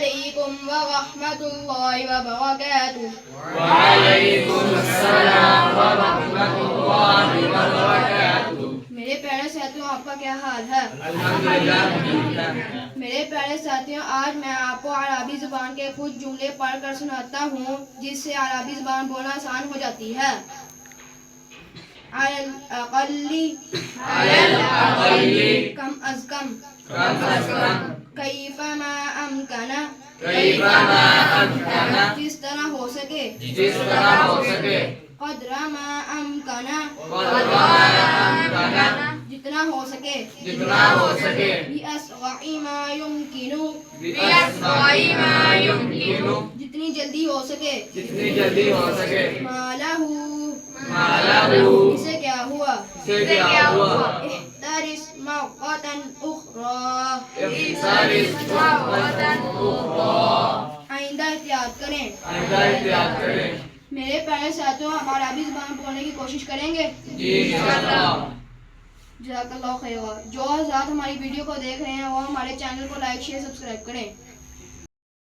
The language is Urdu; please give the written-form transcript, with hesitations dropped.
علیکم ورحمۃ اللہ وبرکاتہ. وعلیکم السلام ورحمۃ اللہ وبرکاتہ. میرے پیارے ساتھیوں، آپ کا کیا حال ہے؟ الحمدللہ. میرے پیارے ساتھیوں، آج میں آپ کو عربی زبان کے کچھ جملے پڑھ کر سناتا ہوں جس سے عربی زبان بولنا آسان ہو جاتی ہے. علی الاقل، کم از کم، کیف ما امکن، جس طرح ہو سکے، قدر ما امکن، جتنا ہو سکے، بأسرع ما يمكن، جتنی جلدی ہو سکے، ما له، اسے کیا ہوا، احترس مرة أخرى، آئندہ احتیاط کریں. میرے پیارے ساتھیوں، ہم عربی زبان بولنے کی کوشش کریں گے. جزاک اللہ خیر. جو حضرات ہماری ویڈیو کو دیکھ رہے ہیں وہ ہمارے چینل کو لائک، شیئر، سبسکرائب کریں.